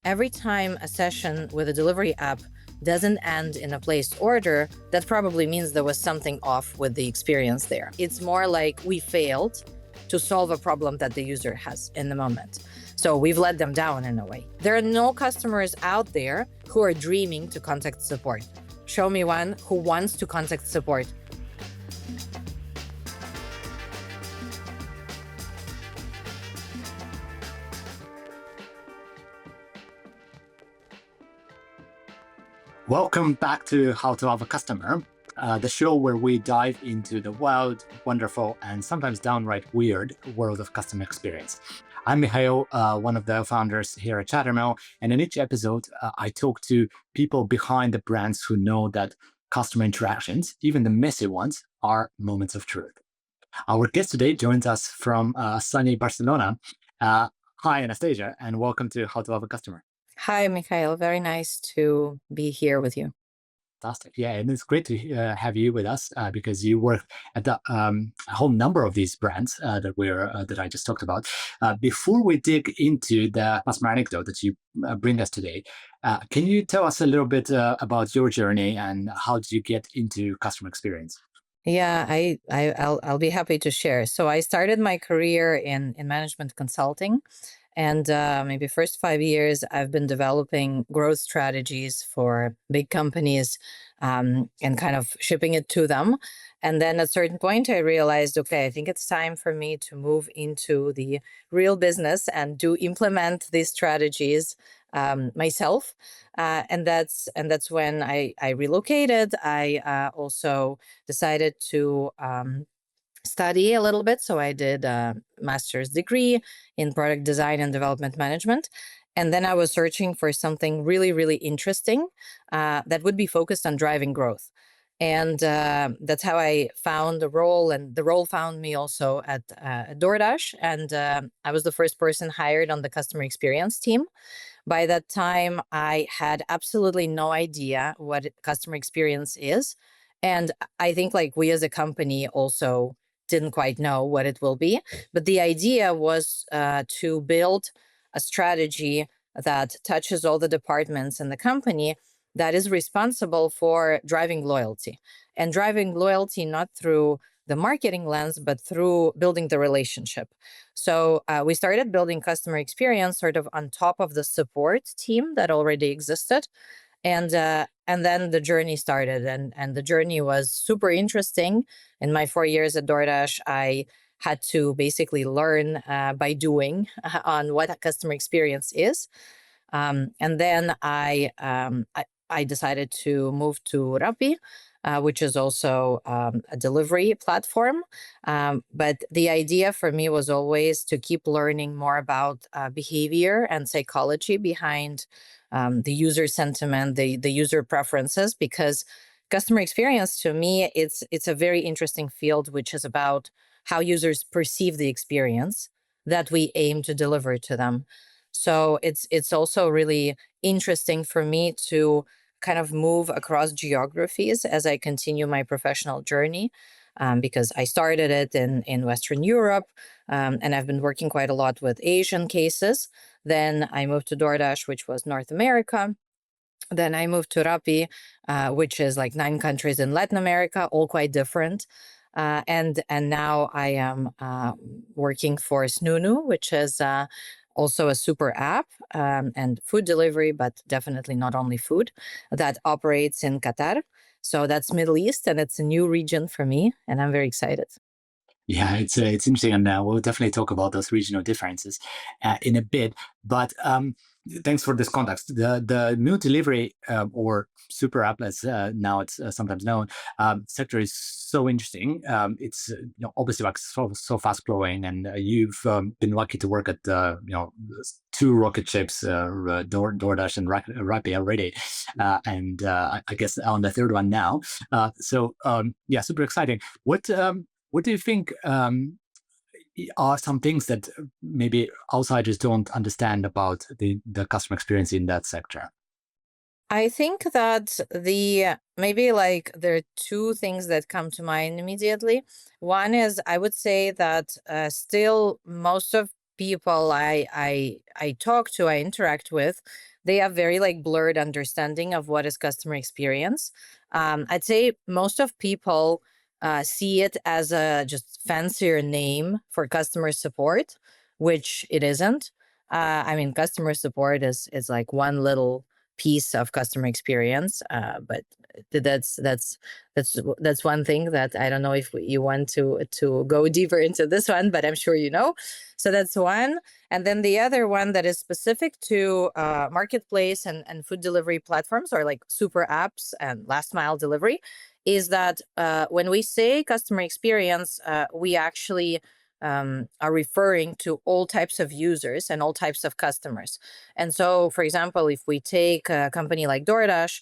Every time a session with a delivery app doesn't end in a placed order, that probably means there was something off with the experience there. It's more like we failed to solve a problem that the user has in the moment. So we've let them down in a way. There are no customers out there who are dreaming to contact support. Show me one who wants to contact support. Welcome back to How to Have a Customer, the show where we dive into the wild, wonderful, and sometimes downright weird world of customer experience. I'm Mikhail, one of the founders here at Chattermill, and in each episode, I talk to people behind the brands who know that customer interactions, even the messy ones, are moments of truth. Our guest today joins us from sunny Barcelona. Hi, Anastasia, and welcome to How to Have a Customer. Hi, Mikhail. Very nice to be here with you. Fantastic. Yeah, and it's great to have you with us because you work at the, a whole number of these brands that I just talked about. Before we dig into the customer anecdote that you bring us today, can you tell us a little bit about your journey and how did you get into customer experience? Yeah, I'll be happy to share. So I started my career in management consulting, and maybe first 5 years I've been developing growth strategies for big companies, and kind of shipping it to them. And then at a certain point, I realized, okay, I think it's time for me to move into the real business and do implement these strategies myself. And that's when I relocated. I also decided to study a little bit. So I did a master's degree in product design and development management. And then I was searching for something really, really interesting that would be focused on driving growth. And that's how I found the role. And the role found me also at DoorDash. And I was the first person hired on the customer experience team. By that time, I had absolutely no idea what customer experience is. And I think like we as a company also didn't quite know what it will be. But the idea was to build a strategy that touches all the departments in the company that is responsible for driving loyalty, and driving loyalty not through the marketing lens, but through building the relationship. So we started building customer experience sort of on top of the support team that already existed. And then the journey started, and the journey was super interesting. In my 4 years at DoorDash, I had to basically learn by doing on what a customer experience is. And then I decided to move to Rappi, which is also a delivery platform. But the idea for me was always to keep learning more about behavior and psychology behind the user sentiment, the user preferences, because customer experience to me, it's a very interesting field, which is about how users perceive the experience that we aim to deliver to them. So it's also really interesting for me to kind of move across geographies as I continue my professional journey, because I started it in Western Europe, and I've been working quite a lot with Asian cases. Then I moved to DoorDash, which was North America. Then I moved to Rappi, which is like 9 countries in Latin America, all quite different. And now I am working for Snoonu, which is also a super app and food delivery, but definitely not only food, that operates in Qatar. So that's Middle East, and it's a new region for me, and I'm very excited. Yeah, it's interesting, and we'll definitely talk about those regional differences in a bit. But thanks for this context. The meal delivery or super app, as now it's sometimes known, sector is so interesting. It's obviously like so fast growing, and you've been lucky to work at 2 rocket ships, DoorDash and Rappi already, and I guess on the third one now. Yeah, super exciting. What do you think are some things that maybe outsiders don't understand about the customer experience in that sector? I think that maybe like there are 2 things that come to mind immediately. One is I would say that still most of people I talk to, I interact with, they have very like blurred understanding of what is customer experience. I'd say most of people see it as a just fancier name for customer support, which it isn't. I mean, customer support is like one little piece of customer experience, but that's one thing that I don't know if you want to go deeper into this one, but I'm sure you know. So that's one. And then the other one that is specific to marketplace and food delivery platforms, or like super apps and last mile delivery, is that when we say customer experience, we actually are referring to all types of users and all types of customers. And so, for example, if we take a company like DoorDash,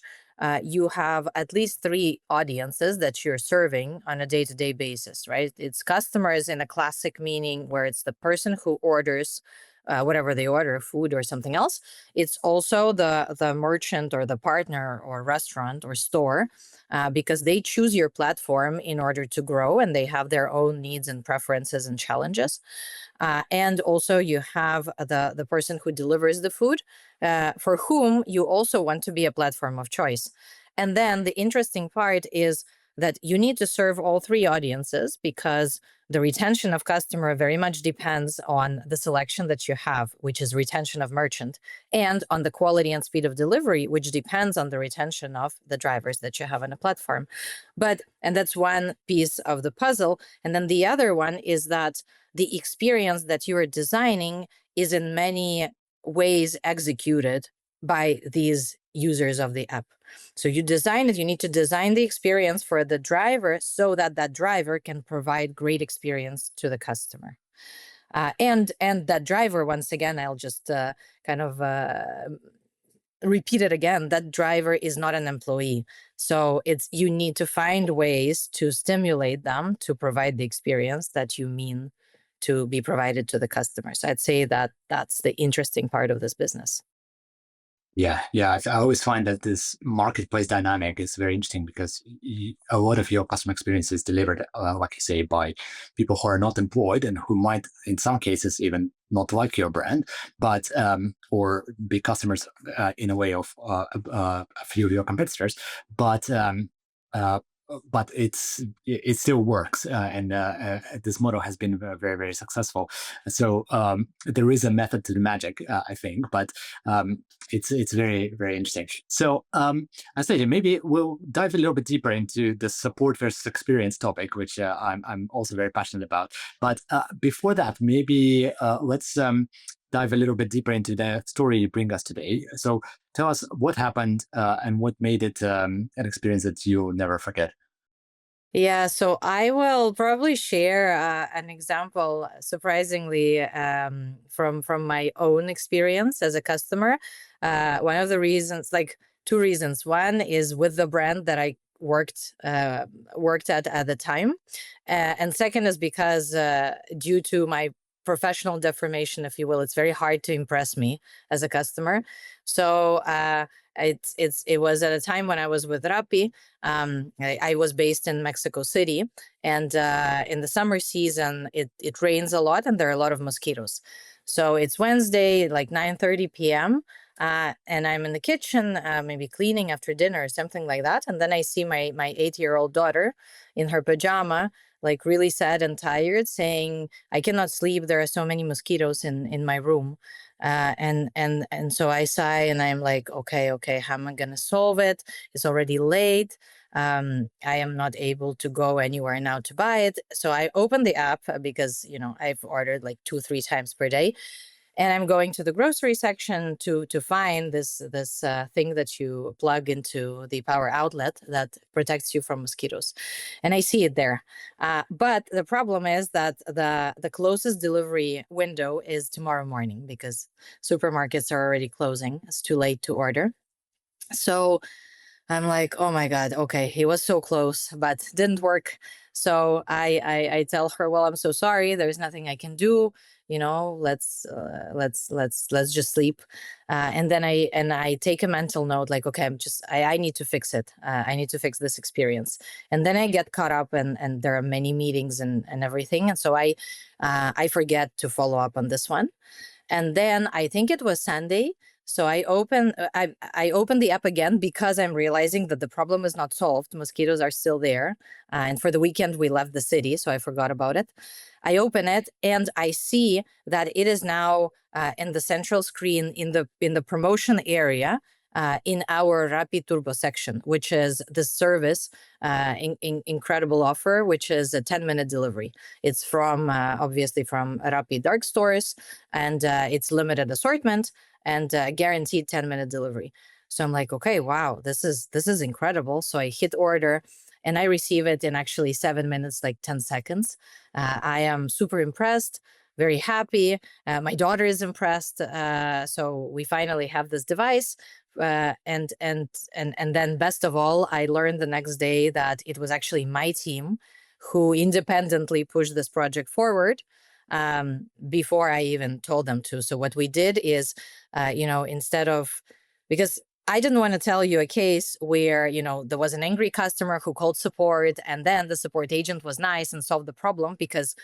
you have at least three audiences that you're serving on a day-to-day basis, right? It's customers in a classic meaning where it's the person who orders whatever they order, food or something else. It's also the merchant or the partner or restaurant or store, because they choose your platform in order to grow, and they have their own needs and preferences and challenges. And also you have the person who delivers the food, for whom you also want to be a platform of choice. And then the interesting part is that you need to serve all three audiences, because the retention of customer very much depends on the selection that you have, which is retention of merchant, and on the quality and speed of delivery, which depends on the retention of the drivers that you have on a platform. And that's one piece of the puzzle. And then the other one is that the experience that you are designing is in many ways executed by these users of the app. So you design it, you need to design the experience for the driver so that that driver can provide great experience to the customer. And that driver, once again, I'll just kind of repeat it again, that driver is not an employee. So you need to find ways to stimulate them to provide the experience that you mean to be provided to the customer. So I'd say that that's the interesting part of this business. Yeah, yeah. I always find that this marketplace dynamic is very interesting because a lot of your customer experience is delivered, like you say, by people who are not employed and who might, in some cases, even not like your brand, but or be customers in a way of a few of your competitors. But uh, but it still works, and this model has been very, very successful. So there is a method to the magic, I think, but it's very, very interesting. So Anastasia, maybe we'll dive a little bit deeper into the support versus experience topic, which I'm also very passionate about. But before that, maybe let's dive a little bit deeper into the story you bring us today. So tell us what happened and what made it an experience that you'll never forget. Yeah, so I will probably share an example, surprisingly, from my own experience as a customer. One of the reasons, like two reasons. One is with the brand that I worked at the time, and second is because due to my professional deformation, if you will, it's very hard to impress me as a customer. So it was at a time when I was with Rappi. I was based in Mexico City, and in the summer season, it rains a lot, and there are a lot of mosquitoes. So it's Wednesday, like 9:30 p.m., and I'm in the kitchen, maybe cleaning after dinner or something like that, and then I see my 8-year-old daughter in her pajama, like really sad and tired, saying, "I cannot sleep. There are so many mosquitoes in my room." And so I sigh, and I'm like, okay, how am I gonna solve it? It's already late. I am not able to go anywhere now to buy it. So I open the app, because I've ordered like 2-3 times per day, and I'm going to the grocery section to find this thing that you plug into the power outlet that protects you from mosquitoes, and I see it there. But the problem is that the closest delivery window is tomorrow morning, because supermarkets are already closing. It's too late to order. So I'm like, oh my God, okay, he was so close, but didn't work. So I tell her, well, I'm so sorry. There's nothing I can do. Let's just sleep. And then I take a mental note, like, okay, I need to fix it. I need to fix this experience. And then I get caught up, and there are many meetings and everything. And so I forget to follow up on this one. And then I think it was Sunday. So I open the app again because I'm realizing that the problem is not solved. Mosquitoes are still there, and for the weekend we left the city, so I forgot about it. I open it and I see that it is now in the central screen in the promotion area. In our Rappi Turbo section, which is the service, incredible offer, which is a 10-minute delivery. It's from obviously from Rappi dark stores, and it's limited assortment and guaranteed 10-minute delivery. So I'm like, okay, wow, this is incredible. So I hit order and I receive it in actually 7 minutes, like 10 seconds. I am super impressed, very happy. My daughter is impressed. So we finally have this device. And then best of all, I learned the next day that it was actually my team who independently pushed this project forward before I even told them to. So what we did is, instead of, because I didn't want to tell you a case where, there was an angry customer who called support and then the support agent was nice and solved the problem, because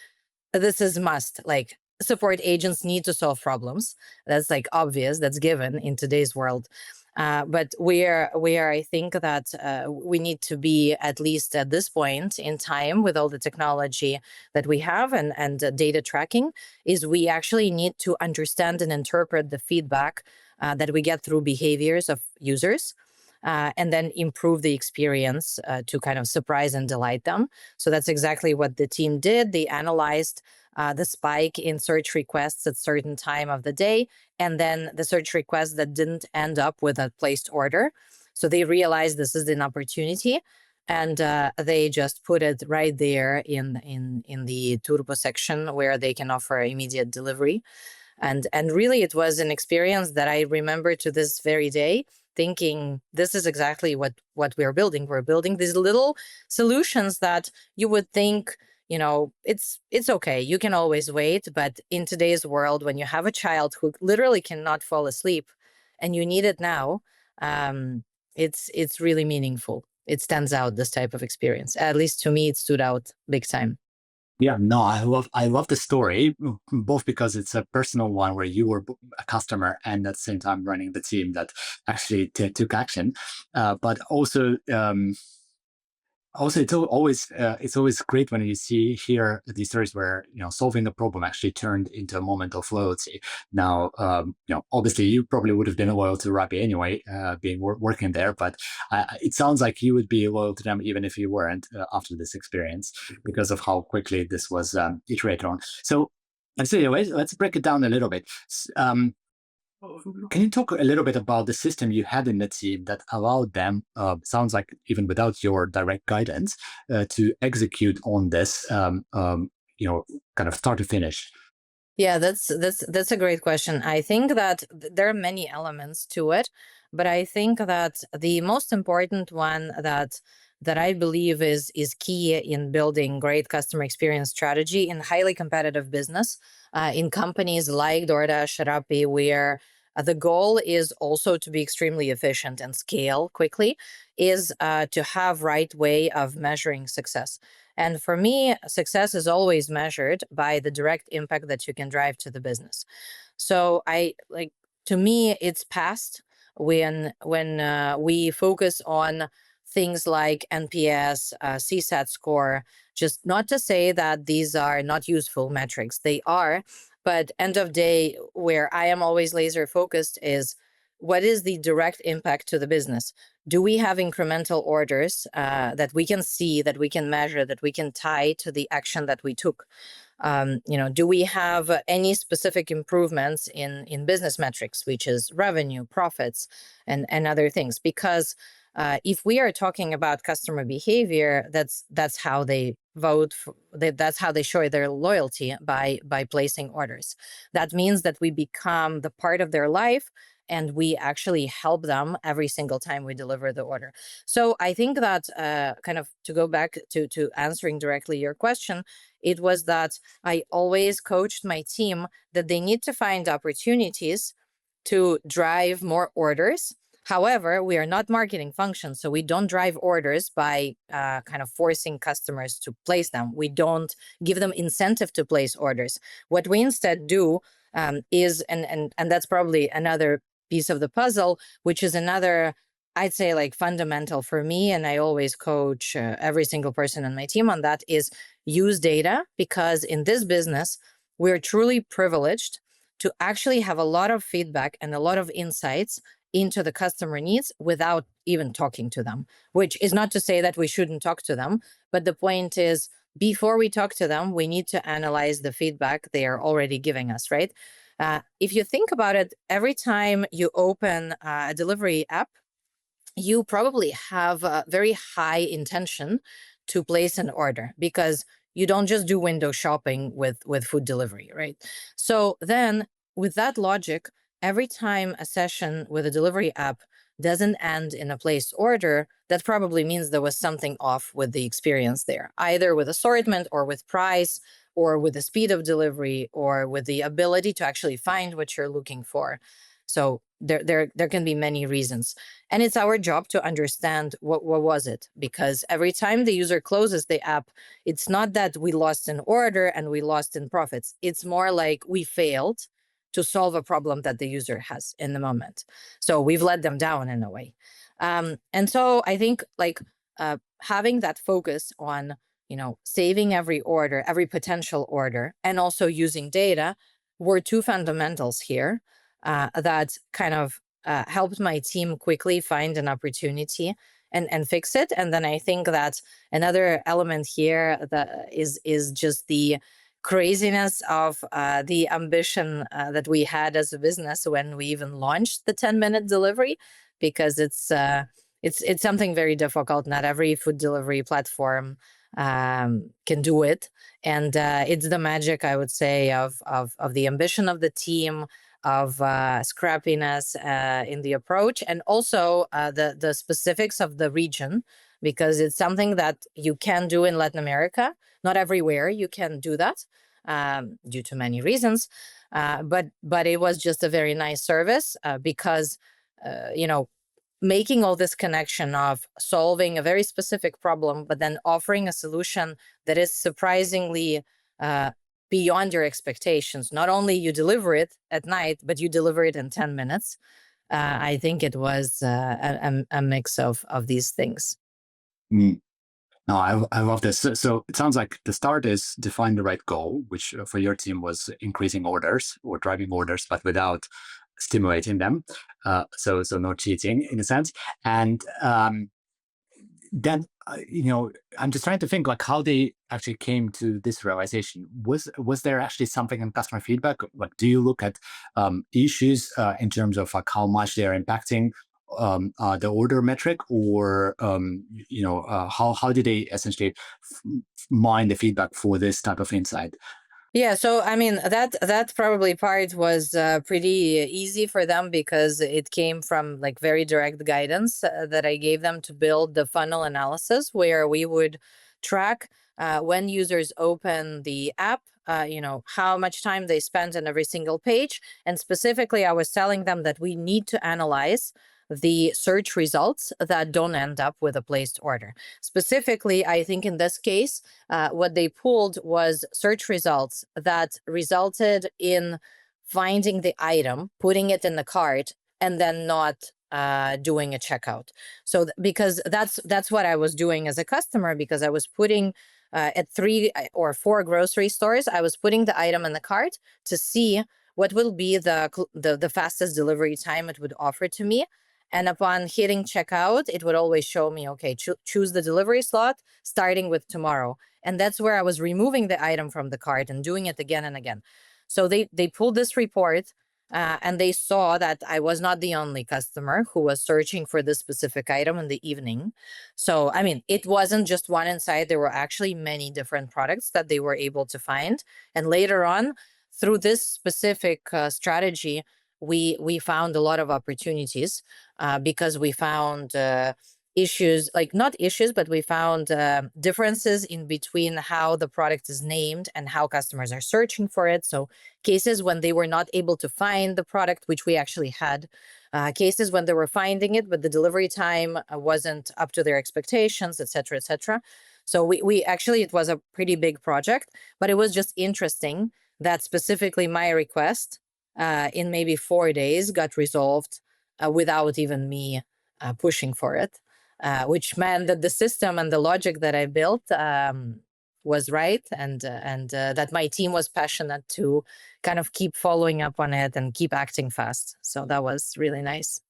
this is must. Like, support agents need to solve problems. That's like obvious. That's given in today's world. But where I think that we need to be, at least at this point in time, with all the technology that we have and data tracking, is we actually need to understand and interpret the feedback that we get through behaviors of users. And then improve the experience to kind of surprise and delight them. So that's exactly what the team did. They analyzed the spike in search requests at certain time of the day, and then the search requests that didn't end up with a placed order. So they realized this is an opportunity, and they just put it right there in the turbo section where they can offer immediate delivery. And really, it was an experience that I remember to this very day, thinking this is exactly what we're building. We're building these little solutions that you would think, it's okay, you can always wait. But in today's world, when you have a child who literally cannot fall asleep and you need it now, it's really meaningful. It stands out, this type of experience. At least to me, it stood out big time. Yeah, no, I love the story, both because it's a personal one where you were a customer and at the same time running the team that actually took action, but also it's always great when you hear these stories where solving a problem actually turned into a moment of loyalty. Now, obviously you probably would have been loyal to Rappi anyway, being working there, but it sounds like you would be loyal to them even if you weren't, after this experience, because of how quickly this was iterated on. So anyway, let's break it down a little bit. Can you talk a little bit about the system you had in the team that allowed them, sounds like even without your direct guidance, to execute on this, kind of start to finish? Yeah, that's a great question. I think that there are many elements to it, but I think that the most important one that I believe is key in building great customer experience strategy in highly competitive business, in companies like DoorDash, Rappi, where the goal is also to be extremely efficient and scale quickly, is to have right way of measuring success. And for me, success is always measured by the direct impact that you can drive to the business. So to me, it's past when we focus on things like NPS, CSAT score. Just not to say that these are not useful metrics, they are. But end of day, where I am always laser focused is, what is the direct impact to the business? Do we have incremental orders that we can see, that we can measure, that we can tie to the action that we took? Do we have any specific improvements in business metrics, which is revenue, profits, and other things? Because if we are talking about customer behavior, that's how they vote. That's how they show their loyalty, by placing orders. That means that we become the part of their life, and we actually help them every single time we deliver the order. So I think that kind of to go back to answering directly your question, it was that I always coached my team that they need to find opportunities to drive more orders. However, we are not marketing functions, so we don't drive orders by kind of forcing customers to place them. We don't give them incentive to place orders. What we instead do is, and that's probably another piece of the puzzle, which is another, I'd say, like fundamental for me. And I always coach every single person on my team on that, is use data, because in this business, we're truly privileged to actually have a lot of feedback and a lot of insights into the customer needs without even talking to them, which is not to say that we shouldn't talk to them. But the point is, before we talk to them, we need to analyze the feedback they are already giving us, right? If you think about it, every time you open a delivery app, you probably have a very high intention to place an order, because you don't just do window shopping with food delivery, right? So then, with that logic, every time a session with a delivery app doesn't end in a placed order, that probably means there was something off with the experience there, either with assortment or with price or with the speed of delivery or with the ability to actually find what you're looking for. So there can be many reasons. And it's our job to understand what was it, because every time the user closes the app, it's not that we lost an order and we lost in profits. It's more like we failed to solve a problem that the user has in the moment. So we've let them down in a way. And so I think, like, having that focus on, saving every order, every potential order, and also using data were two fundamentals here that kind of helped my team quickly find an opportunity and fix it. And then I think that another element here that is just the craziness of the ambition that we had as a business when we even launched the 10-minute delivery, because it's something very difficult. Not every food delivery platform can do it, and it's the magic, I would say, of the ambition of the team, of scrappiness in the approach, and also the specifics of the region, because it's something that you can do in Latin America. Not everywhere you can do that due to many reasons, but it was just a very nice service because making all this connection of solving a very specific problem, but then offering a solution that is surprisingly beyond your expectations. Not only you deliver it at night, but you deliver it in 10 minutes. I think it was a mix of these things. Mm. No, I love this. So it sounds like the start is define the right goal, which for your team was increasing orders or driving orders, but without stimulating them. So no cheating in a sense. And then I'm just trying to think like how they actually came to this realization. Was there actually something in customer feedback? Like, do you look at issues in terms of like how much they are impacting the order metric, or how did they essentially mine the feedback for this type of insight? Yeah, so I mean that probably part was pretty easy for them, because it came from like very direct guidance that I gave them to build the funnel analysis, where we would track when users open the app, how much time they spend on every single page, and specifically I was telling them that we need to analyze the search results that don't end up with a placed order. Specifically, I think in this case, what they pulled was search results that resulted in finding the item, putting it in the cart, and then not doing a checkout. So because that's what I was doing as a customer, because I was putting at 3 or 4 grocery stores, I was putting the item in the cart to see what will be the fastest delivery time it would offer to me. And upon hitting checkout, it would always show me, okay, choose the delivery slot starting with tomorrow. And that's where I was removing the item from the cart and doing it again and again. So they pulled this report and they saw that I was not the only customer who was searching for this specific item in the evening. So, I mean, it wasn't just one insight. There were actually many different products that they were able to find. And later on, through this specific strategy, we found a lot of opportunities because we found issues, like not issues, but we found differences in between how the product is named and how customers are searching for it. So cases when they were not able to find the product, which we actually had, cases when they were finding it, but the delivery time wasn't up to their expectations, et cetera, et cetera. So we actually, it was a pretty big project, but it was just interesting that specifically my request in maybe 4 days got resolved without even me pushing for it, which meant that the system and the logic that I built was right, and that my team was passionate to kind of keep following up on it and keep acting fast. So that was really nice.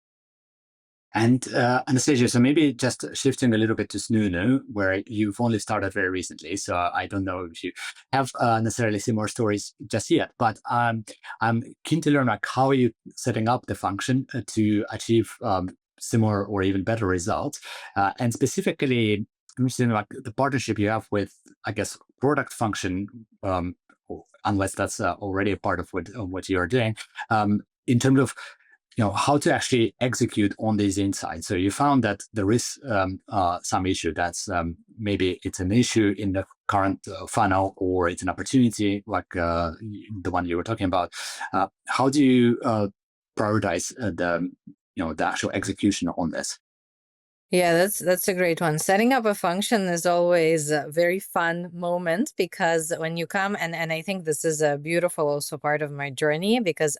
And Anastasia, so maybe just shifting a little bit to Snoonu, where you've only started very recently. So I don't know if you have necessarily similar stories just yet, but I'm keen to learn like how are you setting up the function to achieve similar or even better results, and specifically I'm interested in like the partnership you have with, I guess, product function, unless that's already a part of what you are doing, in terms of how to actually execute on these insights. So you found that there is some issue that's maybe it's an issue in the current funnel, or it's an opportunity like the one you were talking about. How do you prioritize the actual execution on this? Yeah, that's a great one. Setting up a function is always a very fun moment, because when you come, and I think this is a beautiful also part of my journey, because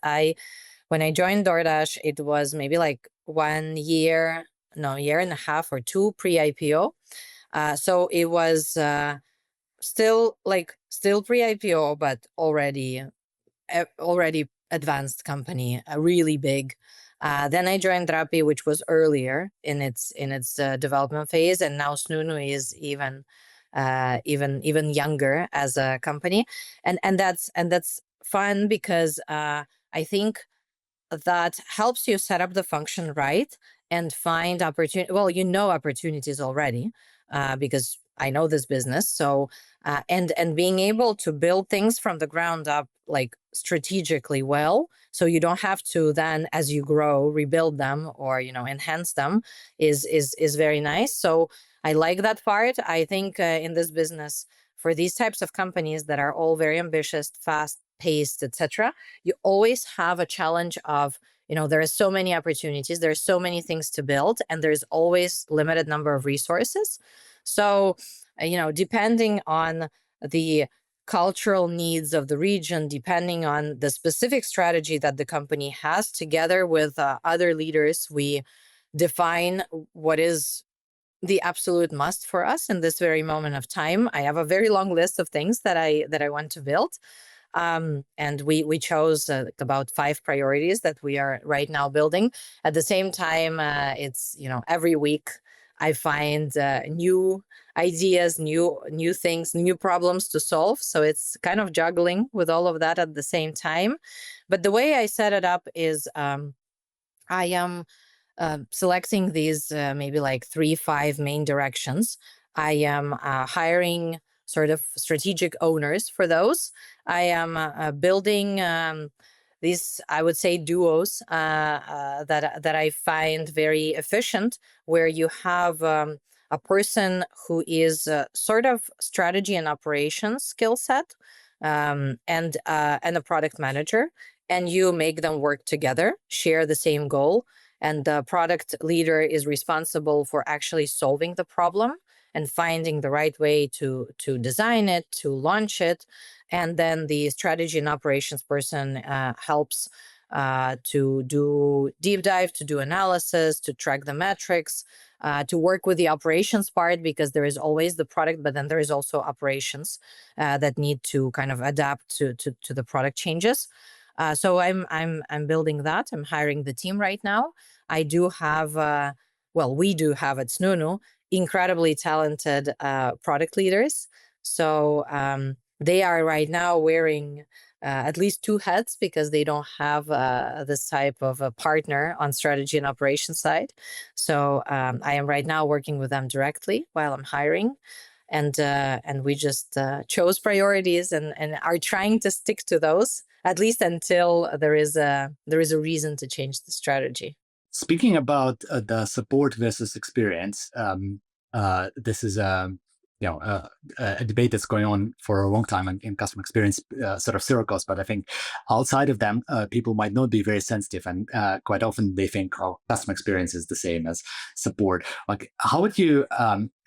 when I joined DoorDash, it was maybe like 1 year, no, year and a half or two pre-IPO. So it was still pre-IPO, but already advanced company, really big. Then I joined Rappi, which was earlier in its development phase, and now Snoonu is even younger as a company, and that's fun, because I think that helps you set up the function right and find opportunity. Well, opportunities already, because I know this business. So and being able to build things from the ground up, like strategically well, so you don't have to then, as you grow, rebuild them or enhance them, is very nice. So I like that part. I think in this business, for these types of companies that are all very ambitious, fast paced, etc., you always have a challenge of, there are so many opportunities, there's so many things to build, and there's always limited number of resources. So depending on the cultural needs of the region, depending on the specific strategy that the company has, together with other leaders, we define what is the absolute must for us in this very moment of time. I have a very long list of things that I want to build, and we chose about 5 priorities that we are right now building. At the same time, it's every week I find new ideas, new things, new problems to solve. So it's kind of juggling with all of that at the same time. But the way I set it up is I am selecting these maybe like 3, 5 main directions. I am hiring sort of strategic owners for those. I am building these, I would say, duos that I find very efficient, where you have a person who is sort of strategy and operations skill set, and a product manager, and you make them work together, share the same goal, and the product leader is responsible for actually solving the problem and finding the right way to design it, to launch it. And then the strategy and operations person helps to do deep dive, to do analysis, to track the metrics, to work with the operations part, because there is always the product, but then there is also operations that need to kind of adapt to the product changes. So I'm building that. I'm hiring the team right now. I do have, we do have at Snoonu incredibly talented product leaders. So they are right now wearing at least 2 hats, because they don't have this type of a partner on strategy and operations side. So I am right now working with them directly while I'm hiring. And we just chose priorities and are trying to stick to those, at least until there is a reason to change the strategy. Speaking about the support versus experience, this is a debate that's going on for a long time in customer experience sort of circles. But I think outside of them, people might not be very sensitive, and quite often they think, oh, customer experience is the same as support. Like, how would you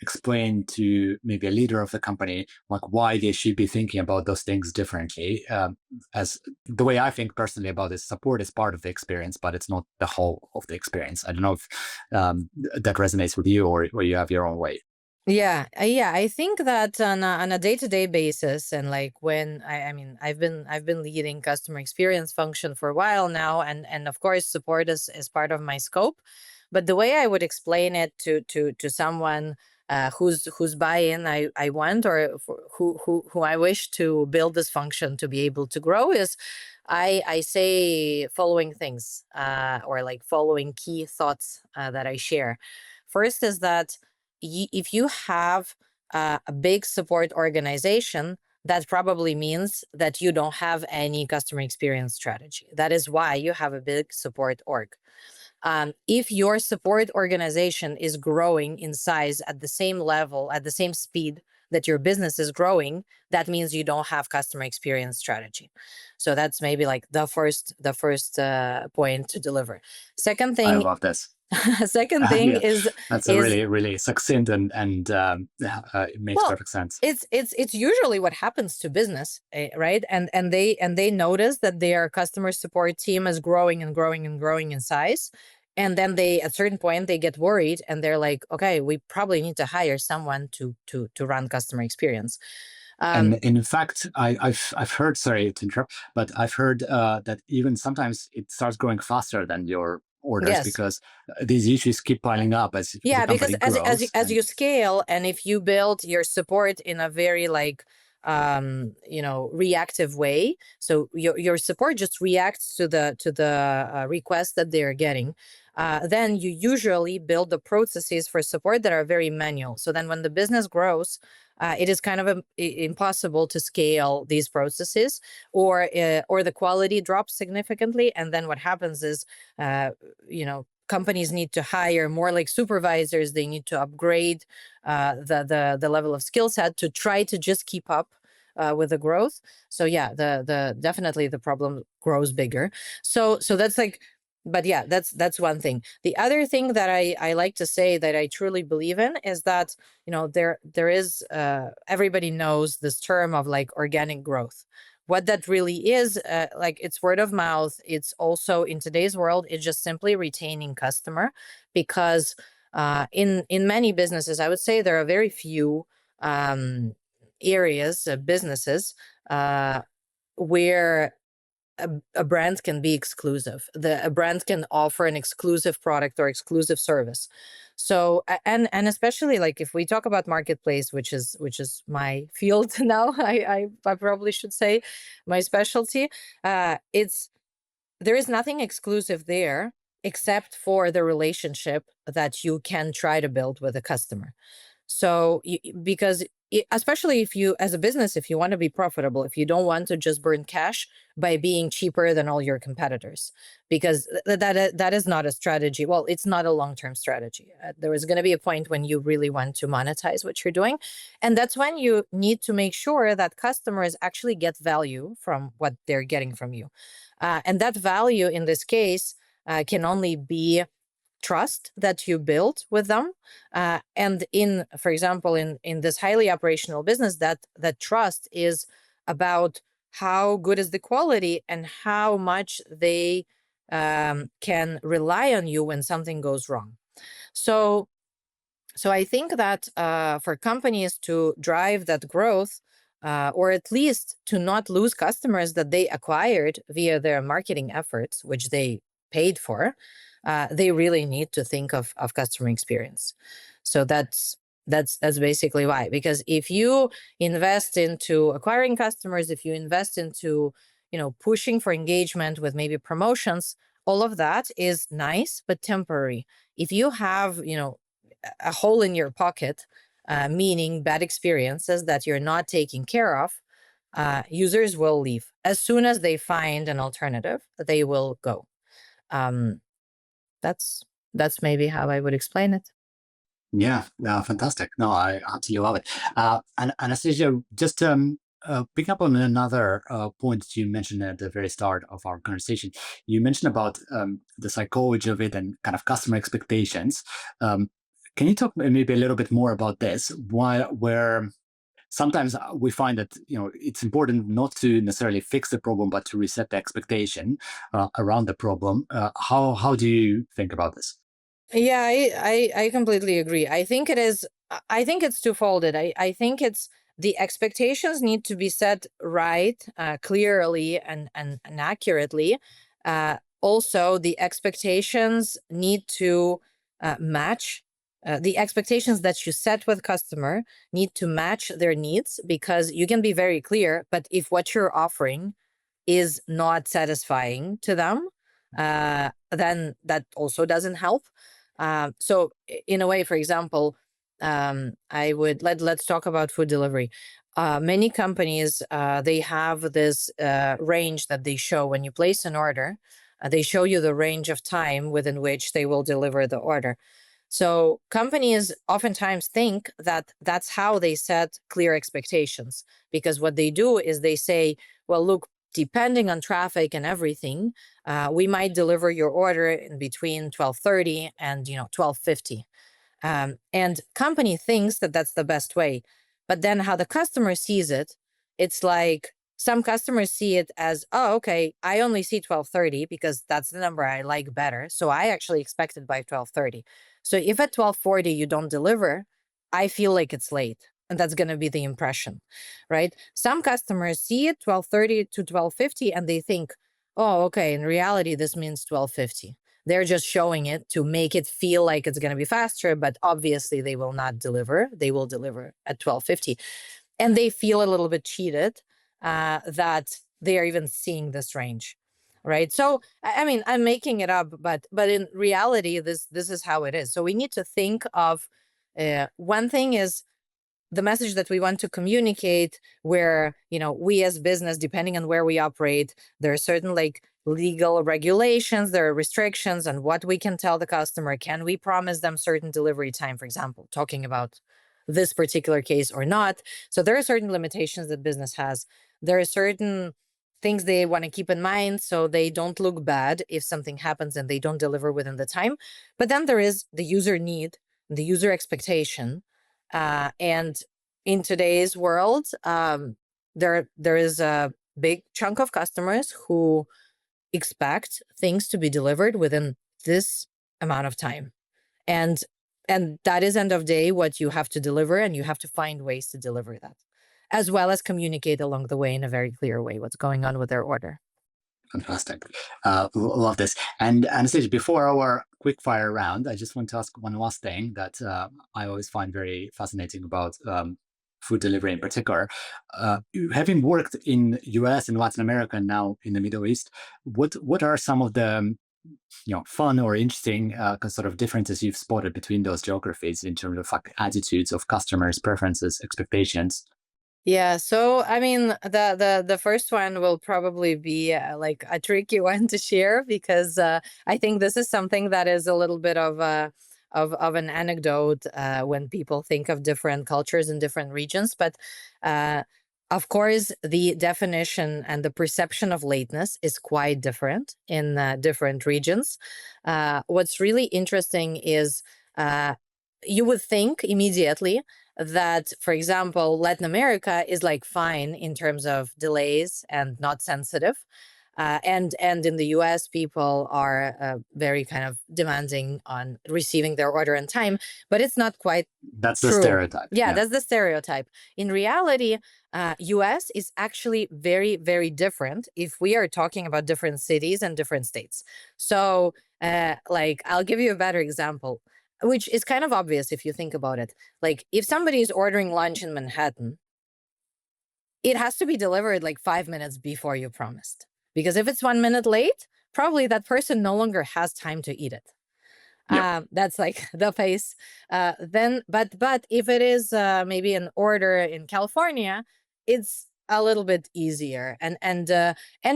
explain to maybe a leader of the company like why they should be thinking about those things differently? As the way I think personally about this, support is part of the experience, but it's not the whole of the experience. I don't know if that resonates with you, or you have your own way. Yeah, I think that on a day-to-day basis, and like when I mean, I've been leading customer experience function for a while now, and of course, support is part of my scope. But the way I would explain it to someone whose buy-in I want, or who I wish to build this function to be able to grow, is I say following things, or like following key thoughts that I share. First is that if you have a big support organization, that probably means that you don't have any customer experience strategy. That is why you have a big support org. If your support organization is growing in size at the same level, at the same speed that your business is growing, that means you don't have customer experience strategy. So that's maybe like the first point to deliver. Second I thing, love this. second thing Yeah, is that's a is really succinct and it makes well, perfect sense. it's usually what happens to business, right? And they notice that their customer support team is growing and growing and growing in size, and then they at certain point they get worried and they're like, okay, we probably need to hire someone to run customer experience. And Um, in fact, I've heard, sorry to interrupt, but I've heard that even sometimes it starts growing faster than your orders yes. because these issues keep piling up as the Yeah, because company grows. as And you scale, and if you build your support in a very like reactive way, so your support just reacts to the requests that they're getting, then you usually build the processes for support that are very manual. So then when the business grows, it is kind of impossible to scale these processes, or the quality drops significantly, and then what happens is companies need to hire more like supervisors. They need to upgrade the level of skill set to try to just keep up with the growth. So yeah, the definitely the problem grows bigger. So that's like, but yeah, that's one thing. The other thing that I like to say that I truly believe in is that there is everybody knows this term of like organic growth. What that really is, like, it's word of mouth. It's also, in today's world, it's just simply retaining customer, because in many businesses, I would say there are very few areas, businesses, where a brand can be exclusive. A brand can offer an exclusive product or exclusive service. So and especially like if we talk about marketplace, which is my field now, I probably should say my specialty. It's There is nothing exclusive there except for the relationship that you can try to build with a customer. So, because especially if you, as a business, if you want to be profitable, if you don't want to just burn cash by being cheaper than all your competitors, because that is not a strategy. Well, it's not a long-term strategy. There is going to be a point when you really want to monetize what you're doing, and that's when you need to make sure that customers actually get value from what they're getting from you, and that value in this case can only be trust that you build with them, and for example, in this highly operational business, that trust is about how good is the quality and how much they can rely on you when something goes wrong. So so I think that for companies to drive that growth, or at least to not lose customers that they acquired via their marketing efforts, which they paid for, they really need to think of customer experience. So that's basically why. Because if you invest into acquiring customers, if you invest into pushing for engagement with maybe promotions, all of that is nice but temporary. If you have a hole in your pocket, meaning bad experiences that you're not taking care of, users will leave. As soon as they find an alternative, they will go. Um, that's that's maybe how I would explain it. Yeah, no, fantastic. No, I absolutely love it. And Anastasia, just pick up on another point you mentioned at the very start of our conversation. You mentioned about the psychology of it and kind of customer expectations. Um, can you talk maybe a little bit more about this? Why, where sometimes we find that it's important not to necessarily fix the problem, but to reset the expectation around the problem. How do you think about this? Yeah, I completely agree. I think it is. I think it's twofolded. I think it's the expectations need to be set right, clearly, and accurately. Also, the expectations need to match. The expectations that you set with customer need to match their needs, because you can be very clear, but if what you're offering is not satisfying to them, then that also doesn't help. So in a way, for example, I would let's talk about food delivery. Many companies, they have this range that they show when you place an order. They show you the range of time within which they will deliver the order. So companies oftentimes think that that's how they set clear expectations, because what they do is they say, well, look, depending on traffic and everything, we might deliver your order in between 12:30 and 12:50. And company thinks that that's the best way, but then how the customer sees it, it's like some customers see it as, oh, okay, I only see 12:30 because that's the number I like better, so I actually expect it by 12:30. So if at 12:40 you don't deliver, I feel like it's late, and that's going to be the impression, right? Some customers see it 12:30 to 12:50 and they think, oh, okay, in reality this means 12:50. They're just showing it to make it feel like it's going to be faster, but obviously they will not deliver. They will deliver at 12:50, and they feel a little bit cheated, that they are even seeing this range, right? So I mean, I'm making it up, but in reality, this is how it is. So we need to think of, one thing is the message that we want to communicate, where we as business, depending on where we operate, there are certain like legal regulations, there are restrictions on what we can tell the customer. Can we promise them certain delivery time, for example, talking about this particular case or not? So there are certain limitations that business has. There are certain things they want to keep in mind so they don't look bad if something happens and they don't deliver within the time. But then there is the user need, the user expectation, and in today's world, there is a big chunk of customers who expect things to be delivered within this amount of time, and and that is end of day what you have to deliver, and you have to find ways to deliver that, as well as communicate along the way in a very clear way what's going on with their order. Fantastic. Love this. And Anastasia, before our quick fire round, I just want to ask one last thing that I always find very fascinating about food delivery in particular. Having worked in US and Latin America and now in the Middle East, what are some of the fun or interesting sort of differences you've spotted between those geographies in terms of like attitudes of customers, preferences, expectations? Yeah, so I mean, the first one will probably be like a tricky one to share, because I think this is something that is a little bit of of an anecdote when people think of different cultures in different regions. But uh, of course, the definition and the perception of lateness is quite different in different regions. What's really interesting is, uh, you would think immediately that, for example, Latin America is like fine in terms of delays and not sensitive. And in the US, people are very kind of demanding on receiving their order in time, but it's not quite That's the true. stereotype. Yeah, Yeah. that's the stereotype. In reality, US is actually very, very different if we are talking about different cities and different states. So, like, I'll give you a better example, which is kind of obvious if you think about it. Like, if somebody is ordering lunch in Manhattan, it has to be delivered like 5 minutes before you promised. Because if it's 1 minute late, probably that person no longer has time to eat it. Yep. That's like the pace. Then, but if it is maybe an order in California, it's a little bit easier, and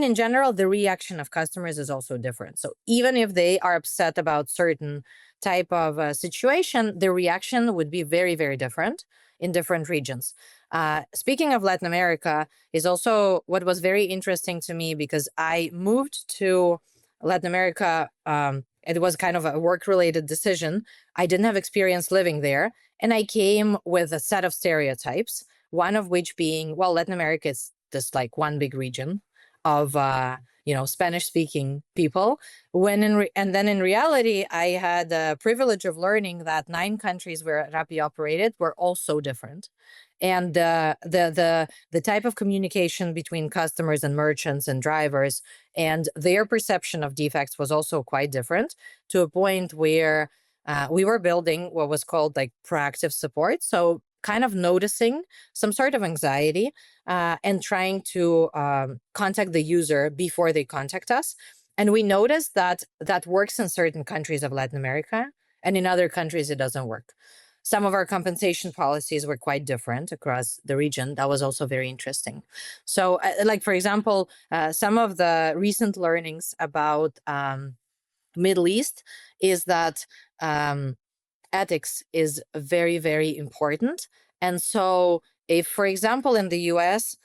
in general, the reaction of customers is also different. So even if they are upset about certain type of situation, the reaction would be very, very different in different regions. Speaking of Latin America, is also what was very interesting to me, because I moved to Latin America. It was kind of a work-related decision. I didn't have experience living there, and I came with a set of stereotypes, one of which being, well, Latin America is just like one big region of Spanish-speaking people. And then in reality, I had the privilege of learning that 9 countries where Rappi operated were all so different, and the type of communication between customers and merchants and drivers and their perception of defects was also quite different, to a point where we were building what was called like proactive support. So kind of noticing some sort of anxiety and trying to contact the user before they contact us. And we noticed that that works in certain countries of Latin America, and in other countries it doesn't work. Some of our compensation policies were quite different across the region. That was also very interesting. So, like, for example, some of the recent learnings about Middle East is that ethics is very, very important. And so if, for example, in the US,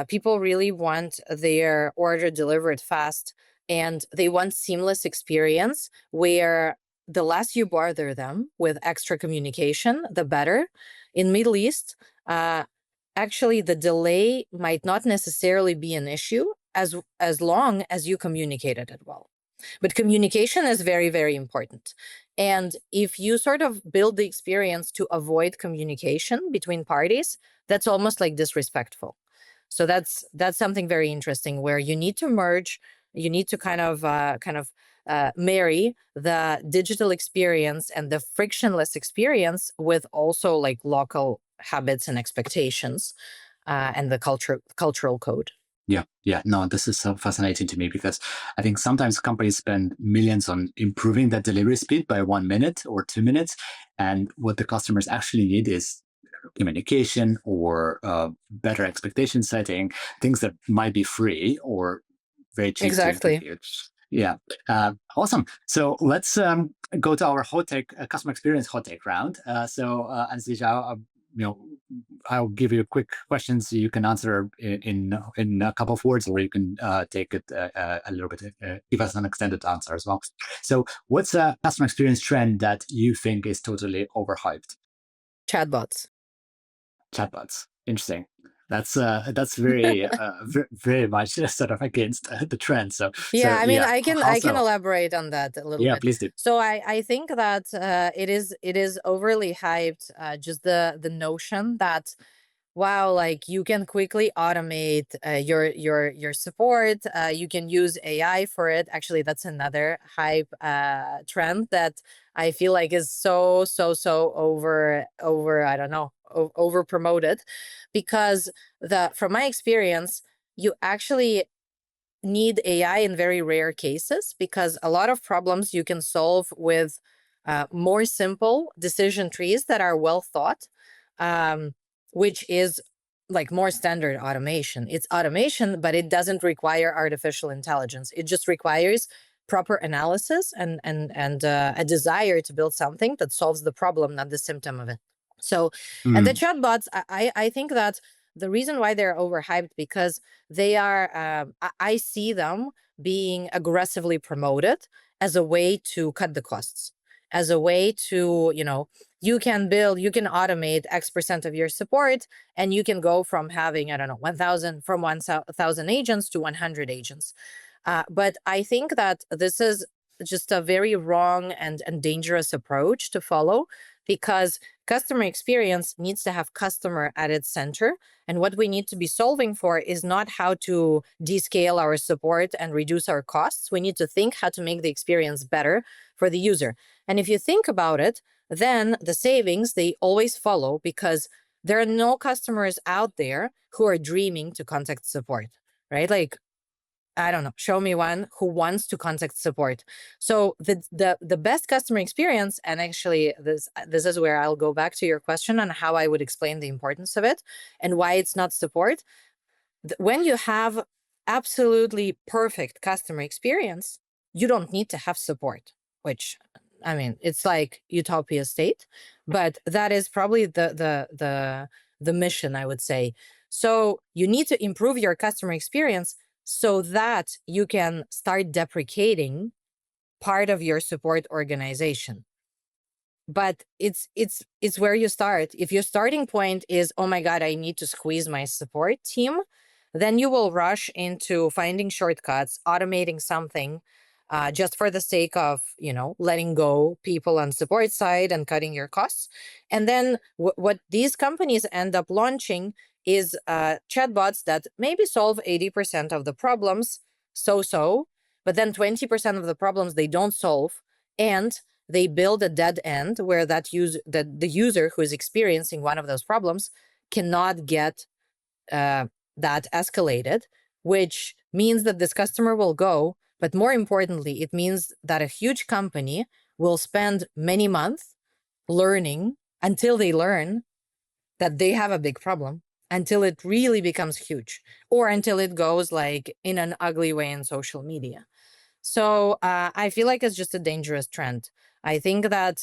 people really want their order delivered fast, and they want seamless experience where the less you bother them with extra communication, the better. In Middle East, actually the delay might not necessarily be an issue as long as you communicated it well. But communication is very, very important. And if you sort of build the experience to avoid communication between parties, that's almost like disrespectful. So that's something very interesting, where you need to merge, you need to kind of marry the digital experience and the frictionless experience with also like local habits and expectations and the cultural code. Yeah. No, this is so fascinating to me, because I think sometimes companies spend millions on improving that delivery speed by 1 minute or 2 minutes. And what the customers actually need is communication or better expectation setting, things that might be free or very cheap to Exactly. implement. Yeah. Awesome. So let's go to our hot take, customer experience hot take round. Anastasia, I'll give you quick questions you can answer in a couple of words, or you can take it a little bit, give us an extended answer as well. So what's a customer experience trend that you think is totally overhyped? Chatbots. Chatbots. Interesting. That's very very much sort of against the trend. Yeah, I mean, Yeah. I can Also, elaborate on that a little yeah, bit. please do. So I think that it is overly hyped. Just the notion that, wow, like you can quickly automate your support. You can use AI for it. Actually, that's another hype trend that I feel like is so over I don't know, over promoted, because from my experience, you actually need AI in very rare cases, because a lot of problems you can solve with more simple decision trees that are well thought, which is like more standard automation. It's automation, but it doesn't require artificial intelligence. It just requires proper analysis and a desire to build something that solves the problem, not the symptom of it. So, and the Mm, chatbots, I think that the reason why they're overhyped, because they are, I see them being aggressively promoted as a way to cut the costs, as a way to, you can automate X% of your support, and you can go from having, I don't know, 1,000 agents to 100 agents. But I think that this is just a very wrong and dangerous approach to follow, because customer experience needs to have customer at its center. And what we need to be solving for is not how to descale our support and reduce our costs. We need to think how to make the experience better for the user. And if you think about it, then the savings, they always follow, because there are no customers out there who are dreaming to contact support, right? Like, I don't know, show me one who wants to contact support. So the best customer experience, and actually this is where I'll go back to your question on how I would explain the importance of it and why it's not support. When you have absolutely perfect customer experience, you don't need to have support, which I mean, it's like utopia state, but that is probably the mission, I would say. So you need to improve your customer experience so that you can start deprecating part of your support organization. But it's where you start. If your starting point is, oh my god, I need to squeeze my support team, then you will rush into finding shortcuts, automating something, just for the sake of, letting go people on support side and cutting your costs. And then what these companies end up launching is chatbots that maybe solve 80% of the problems, so, but then 20% of the problems they don't solve, and they build a dead end where the user who is experiencing one of those problems cannot get that escalated, which means that this customer will go. But more importantly, it means that a huge company will spend many months learning until they learn that they have a big problem, until it really becomes huge, or until it goes like in an ugly way in social media. So I feel like it's just a dangerous trend. I think that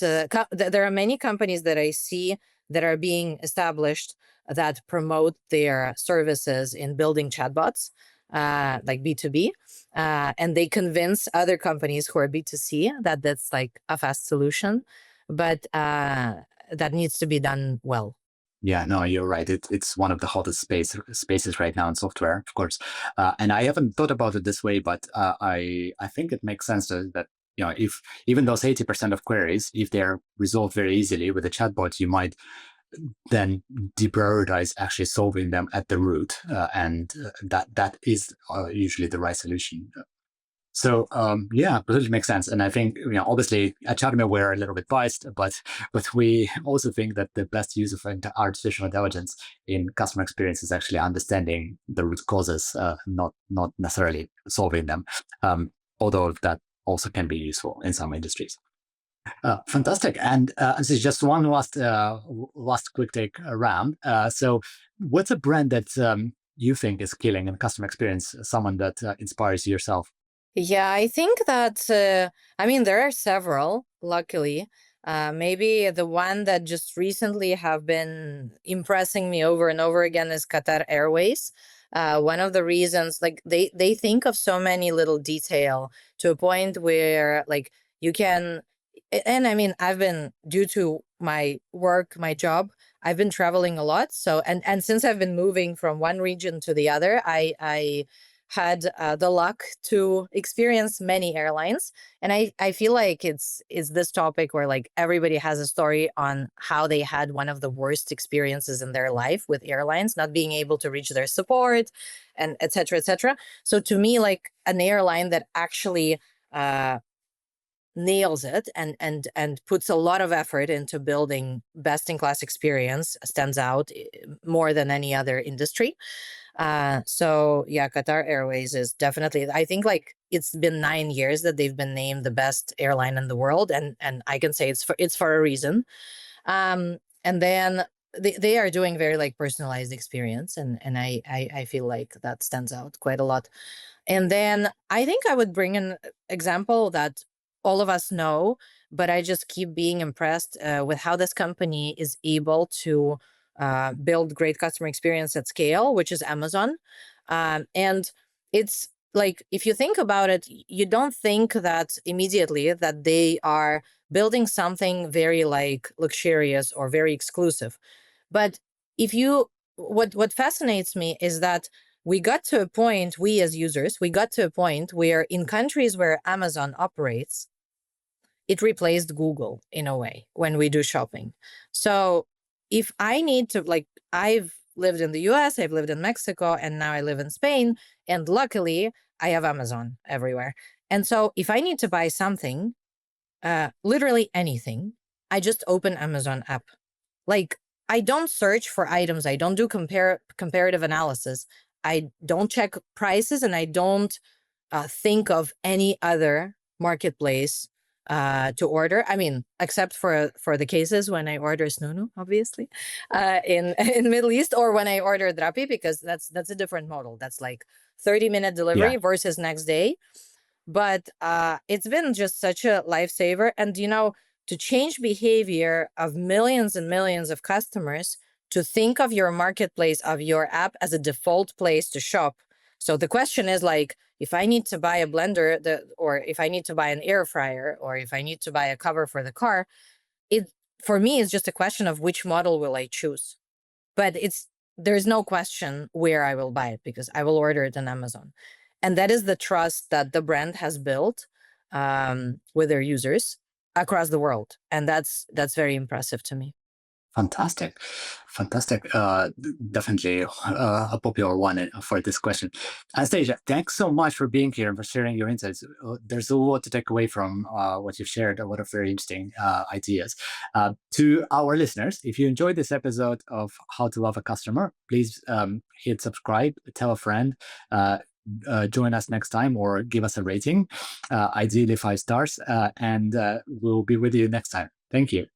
there are many companies that I see that are being established that promote their services in building chatbots, like B2B, and they convince other companies who are B2C that that's like a fast solution, but that needs to be done well. Yeah, no, you're right. It's one of the hottest spaces right now in software, of course. And I haven't thought about it this way, but I think it makes sense that if even those 80% of queries, if they're resolved very easily with a chatbot, you might then deprioritize actually solving them at the root, and that is usually the right solution. So yeah, completely makes sense. And I think obviously at Chatbots we're a little bit biased, but we also think that the best use of artificial intelligence in customer experience is actually understanding the root causes, not necessarily solving them. Although that also can be useful in some industries. Fantastic. And this is just one last quick take round. So what's a brand that you think is killing in customer experience? Someone that inspires yourself? Yeah, I think that, I mean, there are several, luckily. Maybe the one that just recently have been impressing me over and over again is Qatar Airways. One of the reasons, like they think of so many little detail to a point where like you can, and I mean, I've been, due to my work, my job, I've been traveling a lot. So, and since I've been moving from one region to the other, I had the luck to experience many airlines, and I feel like it's this topic where like everybody has a story on how they had one of the worst experiences in their life with airlines, not being able to reach their support, and etc. etc. So to me, like an airline that actually nails it and puts a lot of effort into building best in class experience stands out more than any other industry. So yeah, Qatar Airways is definitely, I think like it's been 9 years that they've been named the best airline in the world, and I can say it's for a reason. And then they are doing very like personalized experience, and I feel like that stands out quite a lot. And then I think I would bring an example that all of us know, but I just keep being impressed with how this company is able to build great customer experience at scale, which is Amazon. And it's like, if you think about it, you don't think that immediately that they are building something very like luxurious or very exclusive. But if you, what fascinates me is that we got to a point, we as users, we got to a point where in countries where Amazon operates, it replaced Google in a way when we do shopping. So if I need to, like, I've lived in the US, I've lived in Mexico, and now I live in Spain. And luckily, I have Amazon everywhere. And so if I need to buy something, literally anything, I just open Amazon app. Like, I don't search for items. I don't do comparative analysis. I don't check prices, and I don't think of any other marketplace to order. I mean, except for the cases when I order Snoonu, obviously, in Middle East, or when I order Rappi, because that's a different model. That's like 30-minute Yeah. delivery versus next day. But it's been just such a lifesaver. And, to change behavior of millions and millions of customers, to think of your marketplace, of your app as a default place to shop. So the question is like, if I need to buy a blender, or if I need to buy an air fryer, or if I need to buy a cover for the car, it for me is just a question of which model will I choose. But there's no question where I will buy it, because I will order it on Amazon. And that is the trust that the brand has built with their users across the world. And that's very impressive to me. Fantastic. Definitely a popular one for this question. Anastasia, thanks so much for being here and for sharing your insights. There's a lot to take away from what you've shared, a lot of very interesting ideas. To our listeners, if you enjoyed this episode of How to Love a Customer, please hit subscribe, tell a friend, join us next time, or give us a rating, ideally 5 stars, and we'll be with you next time. Thank you.